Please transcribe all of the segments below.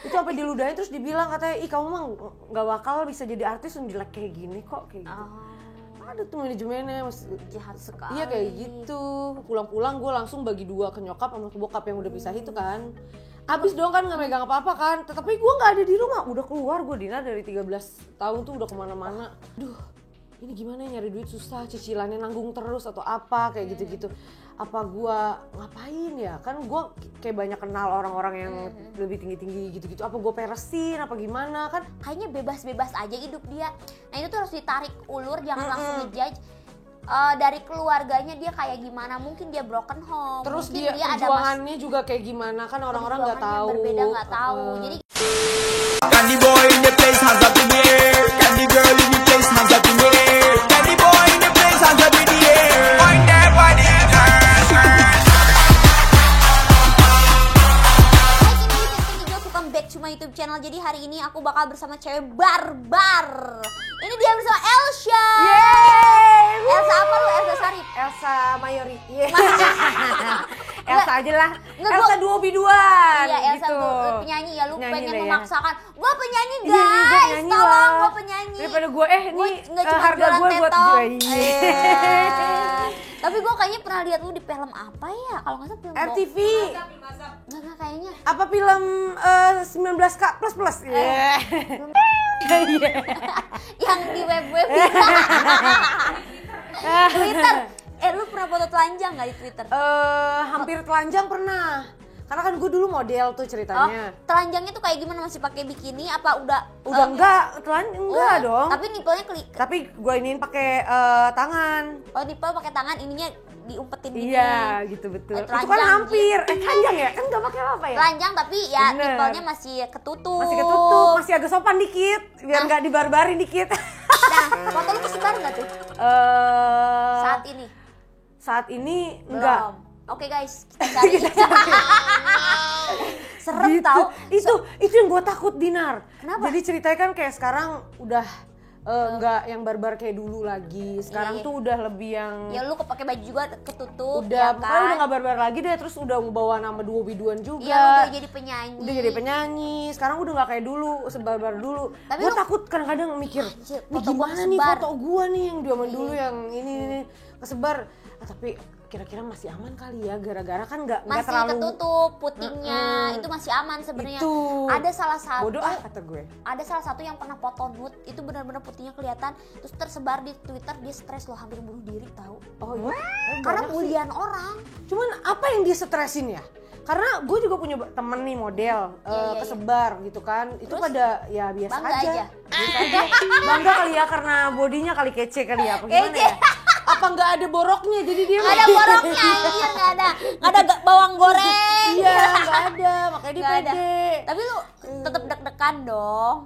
Itu apa diludahin terus dibilang katanya, ih kamu mah nggak bakal bisa jadi artis yang jelek kayak gini kok kayak gitu. Ada tuh manajemennya jahat sekali. Iya kayak gitu. Pulang-pulang gue langsung bagi 2 ke nyokap sama ke bokap yang udah pisah itu kan. Abis dong kan nggak megang apa-apa kan. Tapi gue nggak ada di rumah. Udah keluar gue Dina dari 13 tahun tuh udah kemana-mana. Duh ini gimana ya, nyari duit susah, cicilannya nanggung terus atau apa kayak gitu-gitu. Apa gue ngapain ya, kan gue kayak banyak kenal orang-orang yang lebih tinggi-tinggi gitu-gitu. Apa gue peresin apa gimana kan. Kayaknya bebas-bebas aja hidup dia. Nah itu tuh harus ditarik ulur, jangan langsung ngejudge dari keluarganya dia kayak gimana. Mungkin dia broken home, terus mungkin dia perjuangannya juga kayak gimana kan, orang-orang nggak tahu. Berbeda nggak tahu. Jadi Candy boy in the place, hands up in the air. Candy girl in the place, hands up in the air. Candy boy in the place, hands up in the air. Point that body, welcome back to my YouTube channel. Jadi hari ini aku bakal bersama cewek barbar. Ini dia bersama Elsha. Yeay! Elsa apa lu? Elsa Sarip? Elsa Mayori. Elsa aja lah. Nggak, Elsa duo biduan. Iya, Elsa gitu. penyanyi ya. Lu Nyanyi pengen deh, ya. memaksakan. Gua penyanyi Iya, gue guys. penyanyi Tolong lah. gua penyanyi. Daripada gue Gua nih nggak cuma harga jualan gue buat tetong. gue. Tapi gue kayaknya pernah lihat lu di film apa ya? Kalau nggak salah film RTV. Nggak kayaknya. Apa film 19K plus. Iya. Yang di web. Twitter. Lu pernah foto telanjang nggak di Twitter? Hampir telanjang pernah. Karena kan gue dulu model tuh ceritanya. Telanjangnya tuh kayak gimana, masih pakai bikini apa udah Enggak, enggak dong. Tapi nipelnya Tapi gue iniin pakai tangan. Oh, nipel pakai tangan, ininya diumpetin gini. Iya, gitu betul. Itu kan telanjang, hampir. Telanjang ya? Kan enggak pakai apa ya? Telanjang tapi ya Bener. nipelnya masih ketutup. Masih ketutup, masih agak sopan dikit, biar nggak dibarbarin dikit. Nah, foto lu kesebar nggak tuh Saat ini belum? enggak. Oke guys, kita cari. Serem Gitu. tau. Itu yang gue takut, Dinar. Kenapa? Jadi ceritanya kan kayak sekarang udah nggak yang barbar kayak dulu lagi. Sekarang Iya. tuh udah lebih yang Ya lu pakai baju juga ketutup. udah ya pokoknya kan? udah nggak barbar lagi deh. Terus udah bawa nama duo biduan juga. Iya, lu udah jadi penyanyi. Udah jadi penyanyi. Sekarang udah nggak kayak dulu, sebarbar dulu. Tapi Gue lu- takut kadang-kadang mikir, Anjir, nih foto gua gimana nih kesebar." foto gue nih yang zaman dulu yang ini kesebar. Tapi kira-kira masih aman kali ya, gara-gara kan nggak Masih terlalu ketutup putingnya. Itu masih aman sebenarnya. Itu. Ada salah satu bodoh kata gue. Ada salah satu yang pernah foto nude, itu benar-benar putihnya kelihatan, terus tersebar di Twitter, dia stres loh, hampir bunuh diri tahu. Oh iya. Karena Banyak sih. bulian orang. Cuman apa yang dia stresin ya? Karena gue juga punya temen nih model Iya. kesebar gitu kan. Itu Terus? pada ya biasa Bangga aja. aja. Biasa aja. Bangga kali ya karena bodinya kali kece kali ya. Apa gimana Kece. ya? Apa nggak ada boroknya jadi dia Nggak ada boroknya, anjir, nggak ada bawang goreng. Iya nggak ada, makanya dia Nggak ada. pede. Tapi lu tetep deg-degan dong.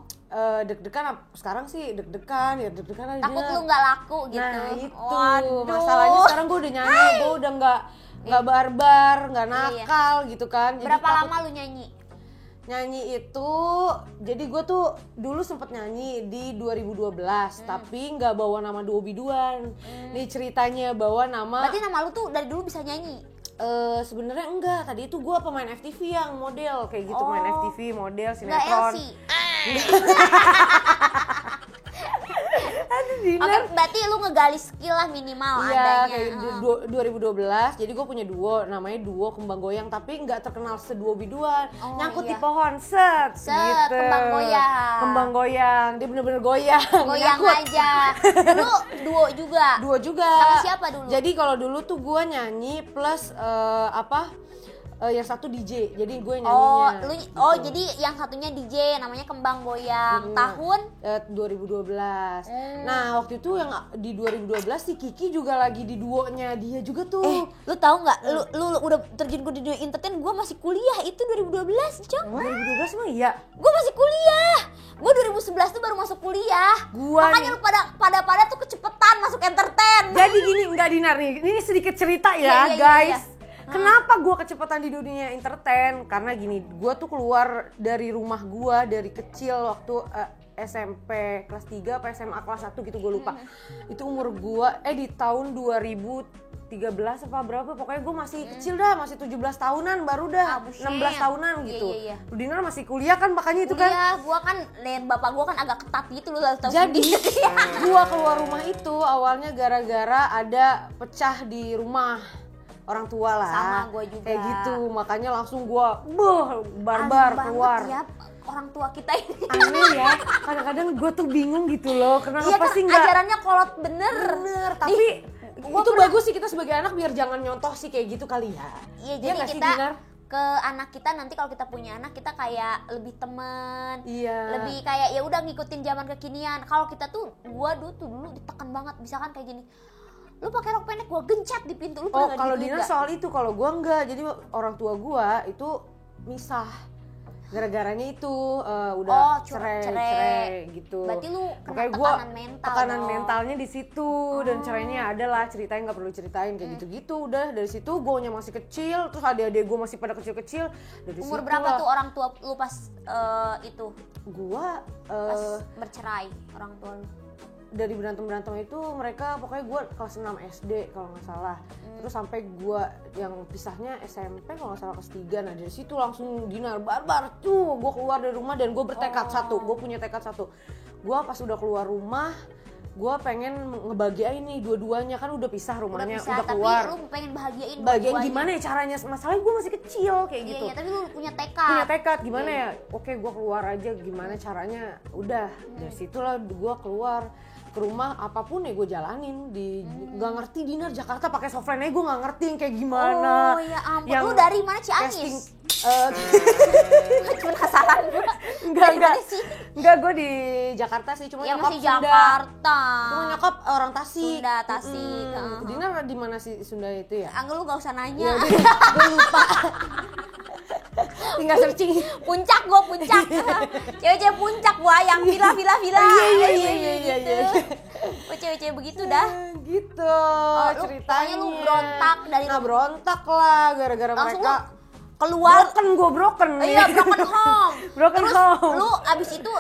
Deg-degan sekarang sih deg-degan ya deg-degan aja. Takut lu nggak laku gitu. Nah itu Waduh. masalahnya sekarang gue udah nyanyi, gue udah nggak barbar, nggak Iya. nakal gitu kan. Jadi Berapa takut- lama lu nyanyi? Nyanyi itu, jadi gue tuh dulu sempet nyanyi di 2012, tapi nggak bawa nama duo biduan. Nih ceritanya bawa nama, Berarti nama lu tuh dari dulu bisa nyanyi. sebenarnya enggak, tadi itu gue pemain FTV yang model, kayak gitu, main Oh. FTV, model, Nggak sinetron. Elsie. Aduh, Dina. Oke, berarti lu ngegali skill lah minimal Iya, adanya. kayak 2012, jadi gue punya duo, namanya duo Kembang Goyang, tapi nggak terkenal seduo biduan. Oh, Nyangkut iya. di pohon, set, Set, gitu. kembang goyang. Kembang goyang, dia bener-bener goyang. Goyang Nyangkut. aja. Lu duo juga. Duo juga. Sama siapa dulu? Jadi kalau dulu tuh gue nyanyi plus yang satu DJ. Jadi gue nyanyinya. Jadi yang satunya DJ namanya Kembang Goyang. Tahun 2012. Nah, waktu itu yang di 2012 si Kiki juga lagi di duonya dia juga tuh. lu tahu nggak? Lu udah terjun gue di dunia entertain, gue masih kuliah itu 2012, Cong. 2012 mah iya. Gue masih kuliah. Gue 2011 tuh baru masuk kuliah. Gua Makanya nih- lu pada tuh kecepetan masuk entertain. Jadi gini, enggak Dinar nih. Ini sedikit cerita ya, Iya, guys. iya. Kenapa gue kecepatan di dunia entertain? Karena gini, gue tuh keluar dari rumah gue dari kecil waktu SMP kelas 3 apa SMA kelas 1 gitu gue lupa. Itu umur gue di tahun 2003 13 apa berapa, pokoknya gue masih kecil dah, masih 17 tahunan baru dah, buset. 16 tahunan gitu. Iya. Lu Dinar masih kuliah kan, makanya itu kan. Kuliah, gua kan bapak gua kan agak ketat gitu lu tahu Jadi sendiri. gua keluar rumah itu awalnya gara-gara ada pecah di rumah orang tua lah. Sama gua juga. Kayak gitu, makanya langsung gua barbar Aneh keluar. banget ya orang tua kita ini. Aneh ya, kadang-kadang gue tuh bingung gitu loh, kenapa Iya kan sih nggak ajarannya kolot bener. tapi gua itu pernah- bagus sih kita sebagai anak biar jangan nyontoh sih kayak gitu kali ya. Iya, Iya jadi nggak sih, kita Dinar? ke anak kita nanti kalau kita punya anak kita kayak lebih temen, Iya. lebih kayak ya udah ngikutin zaman kekinian. Kalau kita tuh gua dulu ditekan banget, misalkan kayak gini, lu pakai rok pendek gua gencet di pintu. Lu Oh, pernah kalau gitu Dinar nggak? soal itu, kalau gua enggak. Jadi orang tua gua itu misah. Gara-garanya itu udah cerai gitu. Berarti lu kena Makanya gua tekanan mental tekanan dong. mentalnya di situ dan cerainya ada lah, ceritain nggak perlu ceritain kayak gitu-gitu. Udah dari situ gua masih kecil, terus adik-adik gua masih pada kecil-kecil. Dari Umur situ berapa lah tuh orang tua lu pas itu gua pas bercerai orang tua lu? dari berantem itu mereka pokoknya gue kelas 6 SD kalau nggak salah, terus sampai gue yang pisahnya SMP kalau nggak salah kelas 3. Nah dari situ langsung Dinar barbar tuh gue keluar dari rumah dan gue bertekad satu, gue punya tekad satu, gue pas udah keluar rumah gue pengen ngebahagiain nih dua-duanya, kan udah pisah rumahnya, udah keluar. Tapi lu pengen bahagiain Bahagiain dua-duanya. gimana ya caranya, masalahnya gue masih kecil kayak gitu. Iya, tapi lu punya tekad. Punya tekad gimana ya, oke gue keluar aja gimana caranya, udah dari situlah gue keluar ke rumah, apapun ya gue jalanin di nggak ngerti Dinar Jakarta pakai softline gue nggak ngerti yang kayak gimana. Oh ya ampun, Yang lu dari mana casting, Ciamis? Penasaran gue. enggak gue di Jakarta sih, cuma Ya nyokap masih Sunda. Jakarta. Cuma nyokap orang Tasik. Sunda, Tasik. Dinar di mana sih Sunda itu ya? Angga lu gak usah Ya nanya. udah, gue lupa. Tinggal searching. Puncak gua puncak. Cewek-cewek puncak gua yang villa. Iya. Gua cewek-cewek begitu dah. Gitu Lu ceritanya. pokoknya lu berontak dari Nah berontak lah gara-gara langsung mereka lu keluar. broken. Iya, broken home. Broken Terus home. lu abis itu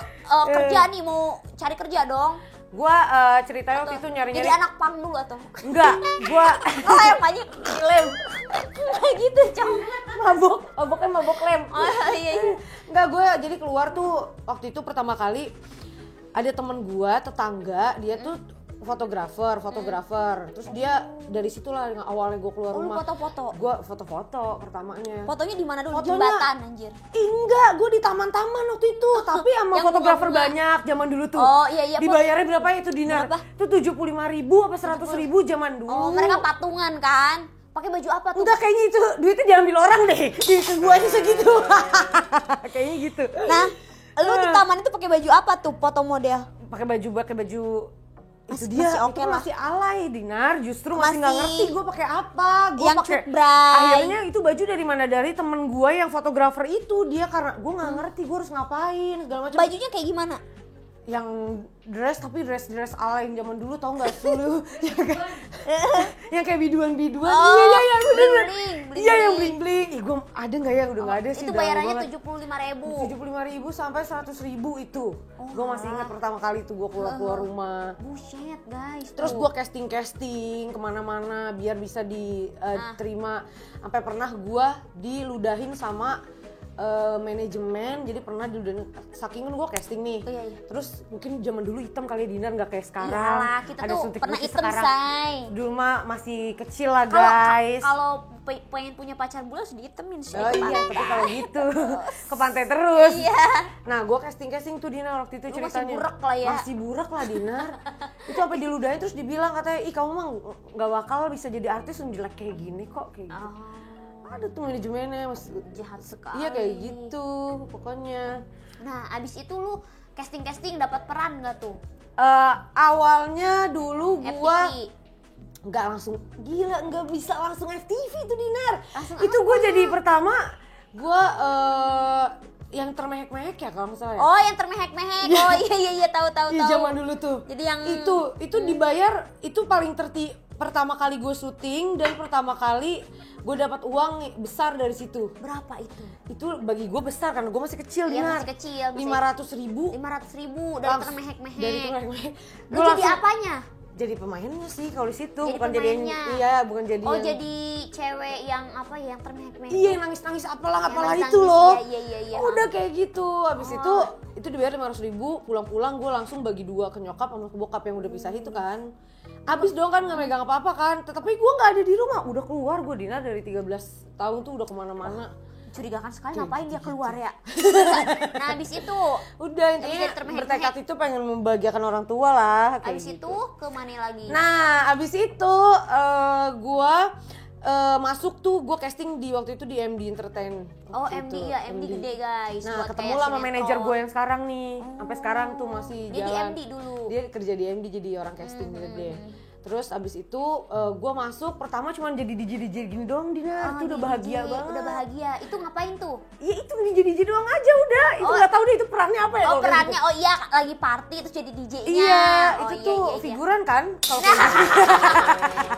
kerja nih, mau cari kerja dong. Gua ceritanya waktu itu nyari-nyari. Jadi anak pang dulu atau? Enggak, gua Oh, yang banyak lem. Kayak gitu, Cong. maboknya mabok lem. Oh, iya. Enggak, gue jadi keluar tuh waktu itu pertama kali ada temen gue tetangga, dia tuh fotografer. Terus dia dari situlah awalnya gue keluar Oh, lu rumah. foto-foto? Gue foto-foto pertamanya. Fotonya di mana dulu? Fotonya- Jembatan anjir. Enggak, gue di taman-taman waktu itu, tapi sama Yang fotografer bunga-bunga. banyak zaman dulu tuh. Oh, iya. Dibayarnya berapa ya itu Dinar? Berapa? Itu 75.000 apa 100.000 zaman dulu. Oh, mereka patungan kan? Pakai baju apa tuh? Enggak, kayaknya itu duitnya diambil orang deh. Di ke gua aja segitu. Kayaknya gitu. Nah, lu di taman itu pakai baju apa tuh foto model? Pakai baju itu Masih dia oke itu lah. masih alay Dinar, justru masih nggak Masih- ngerti gue pakai apa. Gue Yang pakai cutbray. akhirnya itu baju dari mana, dari temen gue yang fotografer itu, dia karena gue nggak ngerti gue harus ngapain segala macam. Bajunya kayak gimana? Yang dress tapi dress alay yang zaman dulu, tau nggak sih lu? Yang kayak biduan-biduan. Oh, Iya bener. bling-bling, Iya yang bling-bling. bling-bling. Ih, gue ada nggak ya? Udah nggak ada sih. Itu udah lama bayarannya banget. 75.000. 75.000 sampai 100.000 itu. Gue masih ingat pertama kali tuh gue keluar rumah. Buset, guys. Terus tuh. gue casting kemana-mana biar bisa diterima. Sampai pernah gue diludahin sama manajemen, jadi pernah diludahin, saking gue casting nih. Iya. Terus mungkin zaman dulu hitam kali Dinar, nggak kayak sekarang. Iyalah, kita Ada tuh suntik pernah putih hitam, sekarang. say. Dulu mah masih kecil lah Kalau guys. kalau pengen punya pacar bule harus dihitemin sih. Oh iya, tapi kalau gitu ke pantai terus. Iya. Nah, gue casting tuh Dinar waktu itu Lu masih ceritanya. burak lah ya. Masih burak lah Dinar. Itu apa diludahin terus dibilang katanya, ih kamu mah nggak bakal bisa jadi artis yang jelek kayak gini kok, kayak gitu. Ada tuh manajemennya, mas Jahat sekali. Iya kayak gitu, pokoknya. Nah, abis itu lu casting dapat peran nggak tuh? Awalnya dulu gua FTV. nggak langsung, gila nggak bisa langsung FTV tuh Dinar. Langsung Itu gue jadi pertama, gue yang termehek-mehek ya kalau nggak salah ya. Oh, yang termehek-mehek. Oh iya tahu. Di zaman dulu tuh. Jadi yang itu dibayar, itu paling pertama kali gue syuting dan pertama kali gue dapat uang besar dari situ. berapa itu? Itu bagi gue besar karena gue masih kecil, Iya, Dinar. masih kecil, 500.000. 500.000 dari termehek-mehek. Dari termehek-mehek. Lu jadi apanya? Jadi pemainnya sih kalau di situ, Jadi bukan jadi pemainnya. iya, bukan jadi Oh yang, jadi cewek yang apa ya, yang termehek-mehek. iya yang nangis-nangis apalah nangis-nangis, itu loh. iya. Udah kayak gitu. Habis itu dibayar 500.000, pulang-pulang gue langsung bagi 2 ke nyokap sama ke bokap yang udah pisah itu kan. Habis dong kan nggak megang apa-apa kan. Tetapi gue nggak ada di rumah. Udah keluar gue, Dina dari 13 tahun tuh udah kemana-mana. Curigakan sekali ngapain dia keluar ya. Nah habis itu Udah Tapi intinya jadi termehek-mehek. bertekad itu pengen membahagiakan orang tua lah kayak habis gitu. itu ke mana lagi? Nah, abis itu gua masuk tuh, gue casting di waktu itu di MD Entertain. Oh Waktu MD itu, ya, MD gede guys. Nah, buat ketemu kayak lah sama sinetron. manajer gue yang sekarang nih. Sampai sekarang tuh masih Dia di jalan. MD dulu. Dia kerja di MD jadi orang casting gede. Terus abis itu gue masuk, pertama cuma jadi DJ gini doang, Dina. Itu udah di bahagia DJ, banget. Udah bahagia. Itu ngapain tuh? Iya itu DJ doang aja udah. Itu nggak tahu deh itu perannya apa ya. Oh kalau kayak perannya, gitu. oh iya lagi party terus jadi DJ-nya. Iya, Oh, itu iya, tuh iya. figuran kan kalau kayak gitu.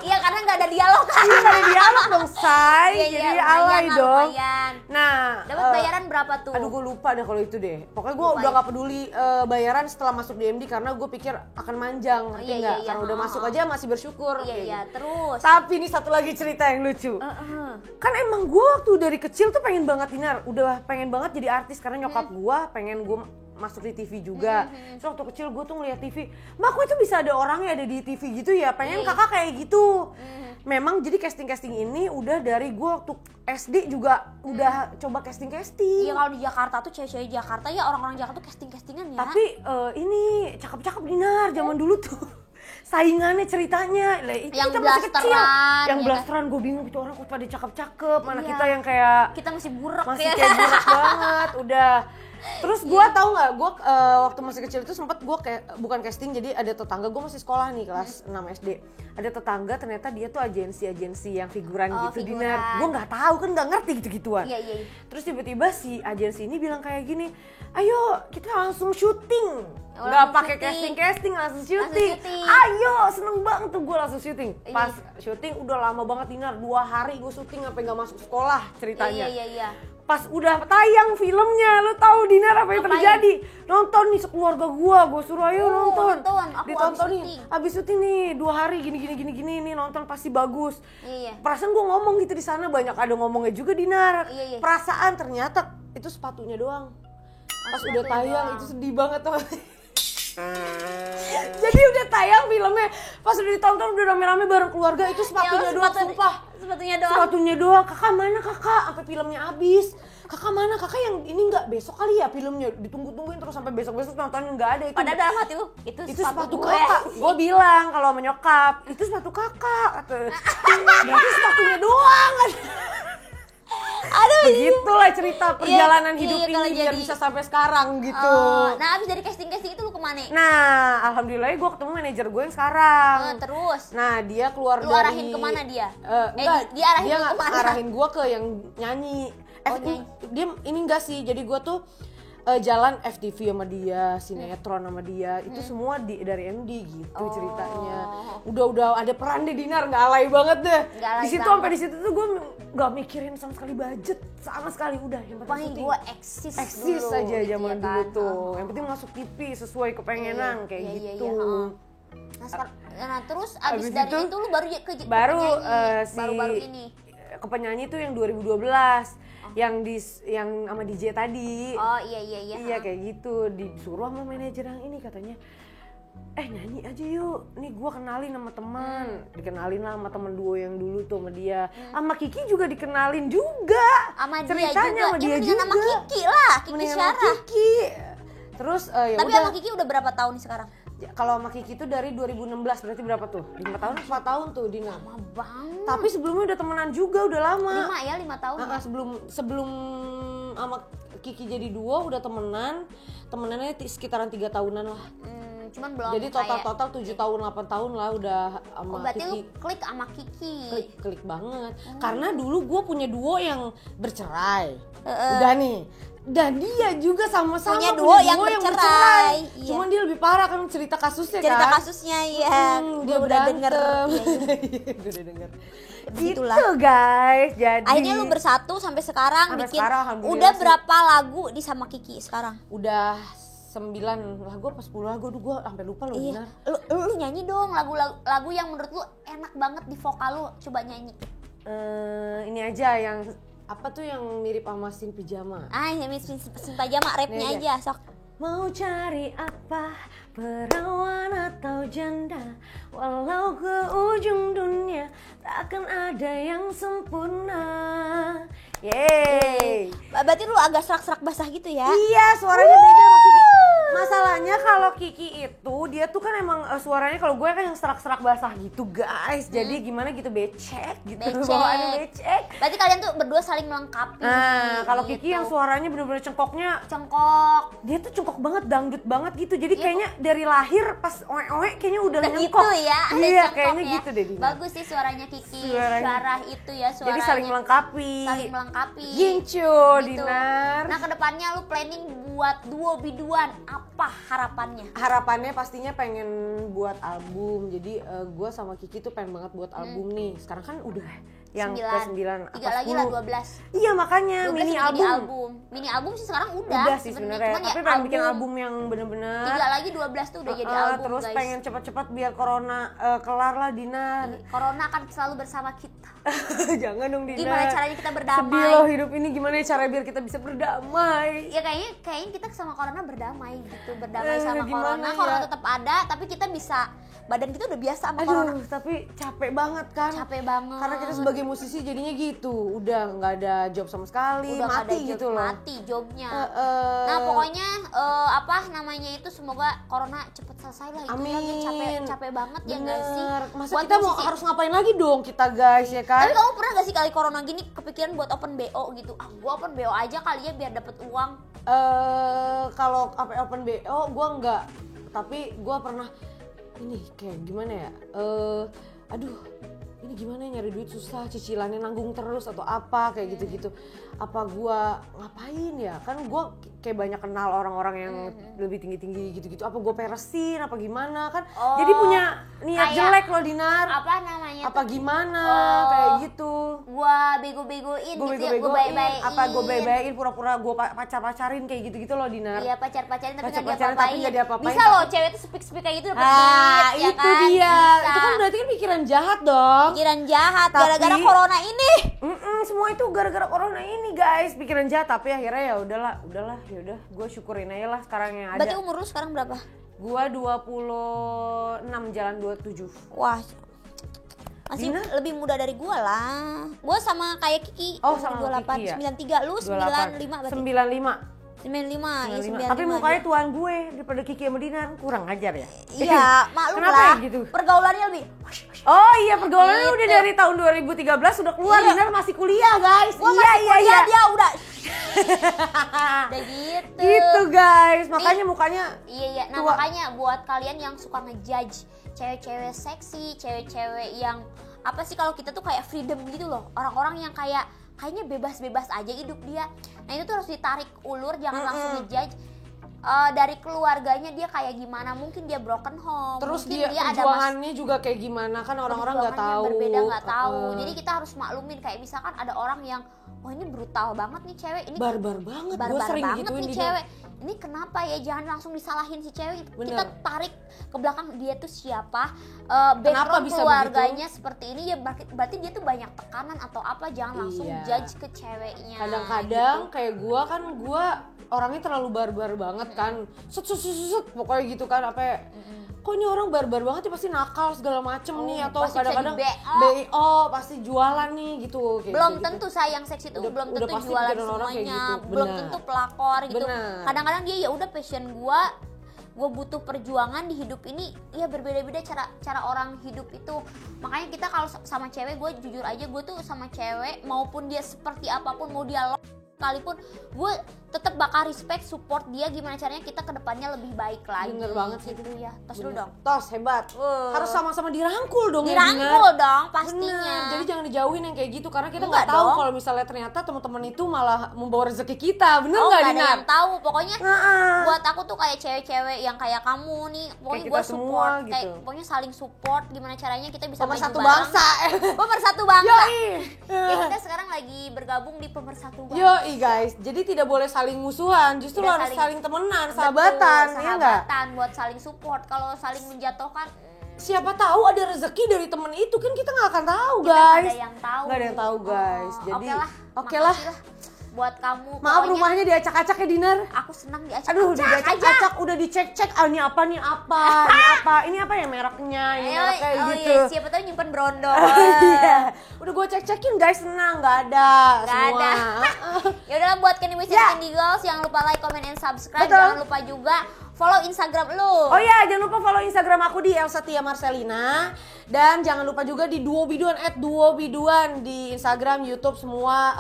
Iya karena nggak ada dialog kan. Iya, nggak ada dialog dong, say. Iya, Jadi lumayan alay lah, dong. lumayan. Nah, Dapat bayaran berapa tuh? Aduh gue lupa deh kalau itu deh. Pokoknya gue Lupa udah ya? gak peduli bayaran setelah masuk di MD karena gue pikir akan manjang, ngerti Iya, nggak? iya, Karena udah iya. masuk aja masih bersyukur. Iya kayak iya gitu. terus. Tapi nih satu lagi cerita yang lucu. Kan emang gue waktu dari kecil tuh pengen banget Dinar, udah pengen banget jadi artis karena nyokap gue pengen gue masuk di TV juga. Terus waktu kecil gue tuh ngeliat TV, mak kok itu bisa ada orangnya ada di TV gitu ya, pengen kakak kayak gitu. Memang jadi casting ini udah dari gue waktu SD juga udah coba casting. Iya kalau di Jakarta tuh cewek-cewek Jakarta ya orang-orang Jakarta tuh castingan ya. Tapi ini cakep-cakep Dinar zaman dulu tuh. Saingannya ceritanya, lah itu Yang kita masih kecil. blasteran, Yang ya blasteran gue bingung itu orang kok pada cakep-cakep, mana Iya. kita yang kayak kita masih burak masih ya. kayak burak banget udah. Terus gue tahu nggak, gue waktu masih kecil itu sempet gue kayak bukan casting, jadi ada tetangga gue masih sekolah nih kelas 6 SD, ada tetangga ternyata dia tuh agensi yang figuran Oh, gitu figuran. Dinar. Gue nggak tahu kan, nggak ngerti gitu-gituan. Iya, iya. Terus tiba-tiba si agensi ini bilang kayak gini, ayo kita langsung syuting. Oh, Nggak langsung pakai syuting. casting langsung syuting. syuting. Ayo seneng banget tuh gue langsung syuting. Pas Iya. syuting udah lama banget Dinar, 2 hari gue syuting sampai nggak masuk sekolah ceritanya. Iya. Pas udah tayang filmnya, lo tahu Dinar apa yang Ngapain? terjadi? Nonton nih sekeluarga gue suruh ayo nonton. nonton. Aku Ditonton abis nih, syuting. abis syuting nih 2 hari gini nih nonton pasti bagus. Iya. Perasaan gue ngomong gitu di sana, banyak ada ngomongnya juga Dinar. Iya. Perasaan ternyata itu sepatunya doang. Pas udah sepatunya tayang doang. itu sedih banget tuh. Jadi udah tayang filmnya, pas udah ditonton udah rame-rame bareng keluarga, itu sepatunya doang, sumpah. Sepatunya doang. Sepatunya doang. Kakak mana kakak? Sampai filmnya habis. Kakak mana? Kakak yang ini nggak besok kali ya filmnya? Ditungguin terus sampai besok nontonin nggak ada itu. Padahal dalam hati lu itu Sepatu gue. kakak. Gue bilang kalau menyokap itu sepatu kakak. Berarti sepatunya doang. Aduh. Begitulah cerita perjalanan Iya, hidup iya, kalau ini biar jadi- bisa sampai sekarang gitu. Nah abis dari casting itu lu kemana? Nah, alhamdulillah gue ketemu manajer gue yang sekarang. Terus Nah, dia keluar lu dari arahin kemana dia? Enggak, dia arahin lu nggak kemana? arahin gue ke yang nyanyi. Oh, nyanyi. Dia ini enggak sih. Jadi gue tuh jalan FTV sama dia, sinetron sama dia, itu semua dari MD gitu ceritanya. Udah ada peran di Dinar, nggak alay banget deh. Nggak alay Di situ banget. sampai di situ tuh gue nggak mikirin sama sekali budget, sama sekali udah. Yang penting Pokoknya syuting. gue eksis Aja gitu zaman ya dulu kan. tuh. Yang penting masuk TV sesuai kepengenan kayak Iya, iya, gitu. iya, Nah, nah terus abis Abis dari itu, itu lu baru ke baru penyanyi. si baru ini. ke penyanyi tuh yang 2012 yang sama DJ tadi. Oh iya. Iya kayak gitu, disuruh sama manajer yang ini katanya, nyanyi aja yuk, nih gua kenalin sama teman. Dikenalin lah sama temen duo yang dulu tuh sama dia. Sama Kiki juga dikenalin juga. Sama dia Ceritanya juga. sama dia juga. Sama Kiki lah, Kiki Mendingan sama Syara. Kiki. Terus ya Tapi udah. sama Kiki udah berapa tahun sekarang? Kalau sama Kiki tuh dari 2016, berarti berapa tuh? 5 tahun, 4 tahun tuh Dina. Lama banget. Tapi sebelumnya udah temenan juga, udah lama. 5 tahun. Nah, sebelum sama Kiki jadi duo udah temenannya sekitaran 3 tahunan lah. Cuman belum Jadi total 7 tahun 8 tahun lah udah sama berarti Kiki. lu klik sama Kiki. Klik banget. Karena dulu gue punya duo yang bercerai. Udah nih. Dan dia juga sama-sama Punya duo yang bercerai. Iya. Cuman dia lebih parah kan cerita kasusnya Cerita kan. kasusnya ya. Dia Gua udah denger. berantem. Iya. Gue udah denger. Begitulah. Gitu guys. Jadi Akhirnya lu bersatu sampai sekarang Sampai bikin sekarang, alhamdulillah udah sih. berapa lagu di sama Kiki sekarang? udah lagu apa 10 lagu, aduh gue sampai lupa loh. Iya. Dinar. Lu nyanyi dong lagu yang menurut lu enak banget di vokal lu, coba nyanyi. Ini aja yang apa tuh yang mirip sama Sin Pijama. Yang Pajama rapnya Nih aja sok. Mau cari apa, perawan atau janda, walau ke ujung dunia takkan ada yang sempurna. Yeay. Berarti lu agak serak-serak basah gitu ya? Iya, suaranya beda sama Kiki. Masalahnya kalau Kiki itu dia tuh kan emang suaranya, kalau gue kan yang serak-serak basah gitu guys. Jadi gimana gitu, becek gitu. Bawaannya becek. Berarti kalian tuh berdua saling melengkapi. Nah, kalau gitu. Kiki yang suaranya bener-bener cengkoknya, cengkok. dia tuh cengkok banget, dangdut banget gitu. Jadi kayaknya dari lahir pas oek kayaknya udah Gitu nyengkok. ya, ada Iya, cengkok kayaknya ya. gitu deh Dina. Bagus sih suaranya Kiki. Syarah itu ya suaranya. Jadi saling melengkapi. Saling melengkapi. Gincu, Gitu. Dinar. Nah, kedepannya lu planning buat duo biduan, apa harapannya? Harapannya pastinya pengen buat album. Jadi gue sama Kiki tuh pengen banget buat album nih. Sekarang kan udah yang ke-9 3 lagi lah 12. Iya, makanya 12 mini udah jadi album. Mini album sih sekarang Udah sih sebenarnya. Tapi pengen bikin album yang bener-bener. 3 lagi 12 tuh udah jadi album, terus guys. pengen cepat-cepat biar corona kelar lah, Dinar. Corona akan selalu bersama kita. Jangan dong, Dinar. Gimana caranya kita berdamai? Sedih loh hidup ini, gimana cara biar kita bisa berdamai? Ya kayaknya kita sama corona berdamai gitu, berdamai sama gimana corona. ya? Corona tetap ada, tapi kita bisa, badan kita udah biasa sama corona. Aduh, tapi capek banget kan? Capek banget. Karena kita sebagai musisi jadinya gitu, udah nggak ada job sama sekali, Udah nggak mati ada job, gitu loh. mati jobnya. Nah, Pokoknya apa namanya itu, semoga corona cepet selesai lah. Itu amin. ya, capek banget ya nggak sih? Bener. Masa Buat kita mau musisi. harus ngapain lagi dong kita guys, ya kan? Tapi kamu pernah gak sih kali corona gini kepikiran buat open BO gitu? Gua open BO aja kali ya biar dapet uang. Kalau open BO gue nggak, tapi gue pernah ini kayak gimana ya? Aduh, ini gimana ya, nyari duit susah, cicilannya nanggung terus atau apa kayak gitu-gitu. Apa gue ngapain ya? Kan gue kayak banyak kenal orang-orang yang lebih tinggi-tinggi gitu-gitu. Apa gue peresin? Apa gimana kan? Jadi punya niat kayak jelek loh, Dinar. Apa namanya Apa tuh? gimana? Kayak gitu. Gua bego-begoin Gue gitu ya, gua bego-begoin, baik-baikin. apa gue baik-baikin, pura-pura gue pacar-pacarin kayak gitu-gitu loh, Dinar. Iya, pacar-pacarin tapi nggak Pacar-pacarin tapi nggak diapa-apain. diapa-apain. Bisa loh cewek tuh speak kayak gitu dapet duit, ya itu kan? dia. Bisa. Itu kan berarti kan pikiran jahat dong. Pikiran jahat Tapi- gara-gara corona ini. Semua itu gara-gara corona ini, guys. Pikiran jahat, tapi akhirnya ya udahlah, ya udah. Gue syukurin aja lah sekarang yang ada. Berarti umur lu sekarang berapa? Gua 26 jalan 27. Wah, masih Dina? lebih muda dari gua lah. Gua sama kayak Kiki. Oh, umur sama 28, Kiki ya? 93. Lu 95 berarti. 95. 95, iya 95. Tapi mukanya tuan gue daripada Kiki sama Dinar, kurang ajar ya. Iya, maklum Kenapa lah. ya gitu? Pergaulannya lebih. Oh iya, pergaulannya Gitu. udah dari tahun 2013 udah keluar. Iya. Dinar masih kuliah, guys. Gua masih kuliah, dia udah. Udah gitu. Gitu, guys. Makanya mukanya Iya. Nah, tua. makanya buat kalian yang suka ngejudge cewek-cewek seksi, cewek-cewek yang apa sih, kalau kita tuh kayak freedom gitu loh. Orang-orang yang kayaknya bebas-bebas aja hidup dia. Nah, itu tuh harus ditarik ulur, jangan langsung ngejudge. Dari keluarganya dia kayak gimana, mungkin dia broken home, terus mungkin dia ada perjuangannya juga kayak gimana, kan orang-orang nggak perjuangannya tahu. berbeda, nggak tahu. Jadi kita harus maklumin, kayak misalkan ada orang yang wah ini brutal banget nih cewek, ini barbar banget. Gue barbar sering banget gituin nih dia. cewek. Ini kenapa ya, jangan langsung disalahin si cewek. Bener. Kita tarik ke belakang, dia tuh siapa, Kenapa background bisa keluarganya seperti ini ya, berarti dia tuh banyak tekanan atau apa. Jangan langsung Iya. judge ke ceweknya. Kadang-kadang gitu. kayak gue orangnya terlalu barbar banget kan, sut pokoknya gitu kan, apa kok ini orang barbar banget ya, pasti nakal segala macem nih, atau pasti bisa kadang-kadang di BO. pasti jualan nih gitu. Kayak Belum gitu. tentu sayang seks itu, Udah belum pasti tentu jualan pikiran orang kayak semuanya, gitu. belum Benar. tentu pelakor gitu. Benar. Kadang-kadang dia ya udah passion gue butuh perjuangan di hidup ini. Ya berbeda-beda cara orang hidup itu. Makanya kita kalau sama cewek, gue jujur aja, gue tuh sama cewek maupun dia seperti apapun, mau dia sekalipun, gue tetap bakal respect, support dia gimana caranya kita kedepannya lebih baik lagi. Bener banget sih. gitu ya. Tos dulu Bener. dong. Tos hebat. Harus sama-sama dirangkul dong. ya, Dirangkul Dinar. dong pastinya. Bener. Jadi jangan dijauhin yang kayak gitu, karena kita Enggak nggak tahu dong. kalau misalnya ternyata teman-teman itu malah membawa rezeki kita. Bener Oh, nggak, nggak ada Dinar? yang tahu. Pokoknya Heeh. buat aku tuh kayak cewek-cewek yang kayak kamu nih, pokoknya Kayak gue kita support, semua kayak gitu. pokoknya saling support gimana caranya kita bisa maju Pemersatu bareng. bangsa. Pemersatu bangsa. Yoi. Ya, kita sekarang lagi bergabung di Pemersatu Bangsa. Yoi. Yoi guys, jadi tidak boleh saling musuhan, justru Tidak harus saling temenan, Betul, sahabatan, ya enggak? sahabatan buat saling support. Kalau saling menjatuhkan, Siapa tahu ada rezeki dari temen itu kan kita nggak akan tahu kita nggak guys. ada yang tahu. Nggak ada yang tahu guys. Oh, Jadi oke lah. Makasih lah buat kamu. Maaf Pokoknya rumahnya diacak-acak ya Dinar. aku senang diacak. Aduh, Acak aja. diacak-acak udah dicek-cek. Ah, ini apa nih apa? Ini apa ya mereknya? Ini merek kayak oh gitu. iya, siapa tahu nyimpen brondol. Iya. Udah gue cek-cekin guys, senang nggak ada Nggak semua. ada. Ya udahlah buat Candy Boys Ya. dan Candy Girls, jangan lupa like, comment, and subscribe. Betul. Jangan lupa juga follow Instagram lu. Oh iya, jangan lupa follow Instagram aku di Elsa Tia Marcelina. Dan jangan lupa juga di Duobiduan @duobiduan di Instagram, YouTube semua.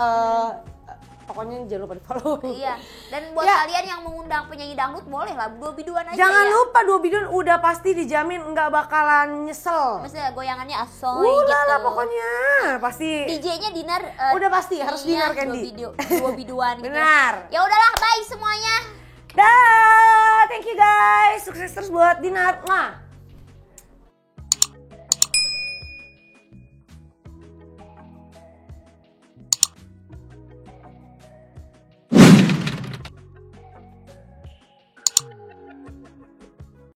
Pokoknya jangan lupa di follow. Iya. Dan buat Ya. kalian yang mengundang penyanyi dangdut boleh lah biduan aja. Jangan ya. lupa Duobiduan udah pasti dijamin nggak bakalan nyesel. Maksudnya goyangannya asoy gitu. Lah pokoknya pasti. DJ-nya Dinar. Udah pasti harus iya, Dinar Candy. Dua biduan gitu. Benar. Ya udahlah, bye semuanya. Dah, thank you guys. Sukses terus buat Dinar. Mwah.